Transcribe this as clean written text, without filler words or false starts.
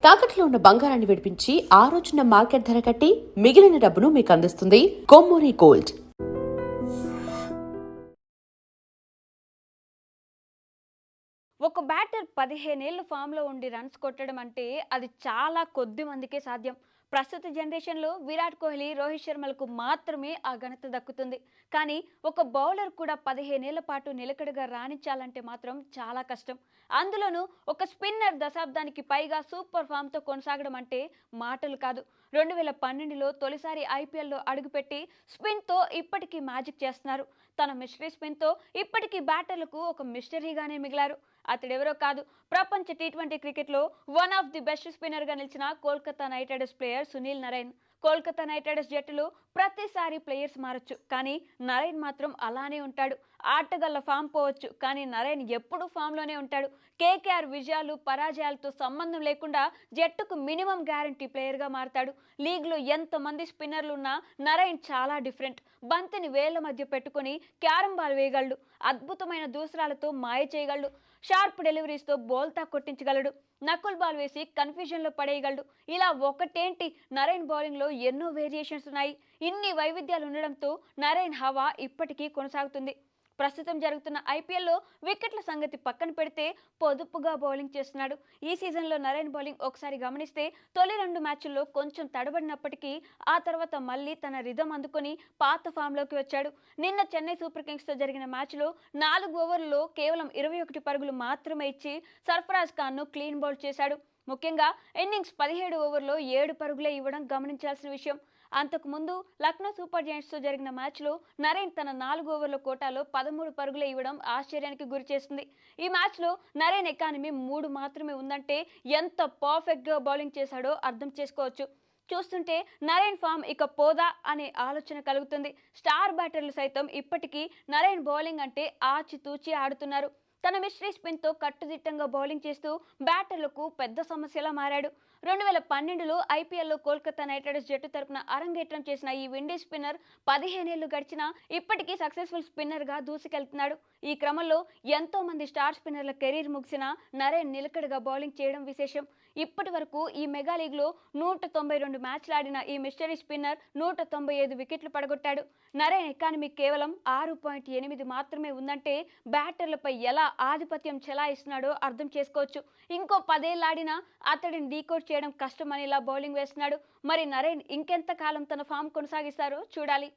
తాకట్లో ఉన్న బంగారాన్ని విడిపించి ఆ రోజున మార్కెట్ ధర కట్టి మిగిలిన డబ్బును మీకు అందిస్తుంది కొమ్మూరి గోల్డ్. ఒక బ్యాటర్ 15 ఏళ్లు ఫామ్‌లో ఉండి రన్స్ కొట్టడం అంటే అది చాలా కొద్ది మందికే సాధ్యం. ప్రస్తుత జనరేషన్‌లో విరాట్ కోహ్లీ, రోహిత్ శర్మలకు మాత్రమే ఆ ఘనత దక్కుతుంది. కానీ ఒక బౌలర్ కూడా 15 ఏళ్ల పాటు నిలకడగా రాణించాలంటే మాత్రం చాలా కష్టం. అందులోనూ ఒక స్పిన్నర్ దశాబ్దానికి పైగా సూపర్ ఫామ్‌తో కొనసాగడం అంటే మాటలు కాదు. 2012లో తొలిసారి ఐపీఎల్‌లో అడుగుపెట్టి స్పిన్‌తో ఇప్పటికీ మ్యాజిక్ చేస్తున్నారు. తన మిస్టరీ స్పిన్‌తో ఇప్పటికీ బ్యాటర్లకు ఒక మిస్టరీగానే మిగిలారు. అతడెవరో కాదు, ప్రపంచ టీ20 క్రికెట్లో one of the best spinner గా నిలిచిన Kolkata night riders player Sunil Narine. Kolkata night riders జట్టులో ప్రతిసారి ప్లేయర్స్ మారొచ్చు, కానీ నరైన్ మాత్రం అలానే ఉంటాడు. ఆటగాళ్ల ఫామ్ పోవచ్చు, కానీ నరైన్ ఎప్పుడూ ఫామ్ లోనే ఉంటాడు. కేకేఆర్ విజయాలు పరాజయాలతో సంబంధం లేకుండా జట్టుకు మినిమం గ్యారంటీ ప్లేయర్ గా మారతాడు. లీగ్ లో ఎంత మంది స్పిన్నర్లు ఉన్నా నరైన్ చాలా డిఫరెంట్. బంతిని వేళ్ల మధ్య పెట్టుకుని క్యారం బాల్ వేయగలడు. అద్భుతమైన దూసరాలతో మాయ చేయగలడు. షార్ప్ డెలివరీస్తో బోల్తా కొట్టించగలడు. నకుల్ బాల్ వేసి కన్ఫ్యూజన్లో పడేయగలడు. ఇలా ఒకటేంటి, నరైన్ బౌలింగ్లో ఎన్నో వేరియేషన్స్ ఉన్నాయి. ఇన్ని వైవిధ్యాలు ఉండడంతో నరైన్ హవా ఇప్పటికీ కొనసాగుతుంది. ప్రస్తుతం జరుగుతున్న ఐపీఎల్లో వికెట్ల సంగతి పక్కన పెడితే పొదుపుగా బౌలింగ్ చేస్తున్నాడు. ఈ సీజన్లో నరైన్ బౌలింగ్ ఒకసారి గమనిస్తే తొలి 2 మ్యాచ్ల్లో కొంచెం తడబడినప్పటికీ ఆ తర్వాత మళ్ళీ తన రిధం అందుకొని పాత ఫామ్లోకి వచ్చాడు. నిన్న చెన్నై సూపర్ కింగ్స్తో జరిగిన మ్యాచ్లో 4 ఓవర్లలో కేవలం 21 పరుగులు మాత్రమే ఇచ్చి సర్ఫరాజ్ ఖాన్ను క్లీన్ బౌల్డ్ చేశాడు. ముఖ్యంగా ఇన్నింగ్స్ 17 ఓవర్లో 7 పరుగులే ఇవ్వడం గమనించాల్సిన విషయం. అంతకుముందు లక్నో సూపర్ జైంట్స్తో జరిగిన మ్యాచ్లో నరైన్ తన 4 ఓవర్ల కోటాలో 13 పరుగులే ఇవ్వడం ఆశ్చర్యానికి గురిచేసింది. ఈ మ్యాచ్లో నరైన్ ఎకానమీ 3 మాత్రమే ఉందంటే ఎంత పర్ఫెక్ట్గా బౌలింగ్ చేశాడో అర్థం చేసుకోవచ్చు. చూస్తుంటే నరైన్ ఫామ్ ఇక పోదా అనే ఆలోచన కలుగుతుంది. స్టార్ బ్యాటర్లు సైతం ఇప్పటికీ నరైన్ బౌలింగ్ అంటే ఆచితూచి ఆడుతున్నారు. తన మిస్టరీ స్పిన్తో కట్టుదిట్టంగా బౌలింగ్ చేస్తూ బ్యాటర్లకు పెద్ద సమస్యలా మారాడు. 2012లో ఐపీఎల్లో కోల్కతా నైట్ రైడర్స్ జట్టు తరపున అరంగేట్రం చేసిన ఈ విండీ స్పిన్నర్ 15 ఏళ్లు గడిచినా ఇప్పటికీ సక్సెస్ఫుల్ స్పిన్నర్గా దూసుకెళ్తున్నాడు. ఈ క్రమంలో ఎంతో మంది స్టార్ స్పిన్నర్ల కెరీర్ ముగిసిన నరైన్ నిలకడగా బౌలింగ్ చేయడం విశేషం. ఇప్పటి వరకు ఈ మెగా లీగ్లో 192 మ్యాచ్లు ఆడిన ఈ మిస్టరీ స్పిన్నర్ 195 వికెట్లు పడగొట్టాడు. నరైన్ ఎకానమీ కేవలం 6.8 మాత్రమే ఉందంటే బ్యాటర్లపై ఎలా ఆధిపత్యం చెలాయిస్తున్నాడో అర్థం చేసుకోవచ్చు. ఇంకో 10 ఏళ్ళు ఆడినా అతడిని డీకోడ్ చేయడం కష్టమనేలా బౌలింగ్ వేస్తున్నాడు. మరి నరైన్ ఇంకెంత కాలం తన ఫామ్ కొనసాగిస్తారో చూడాలి.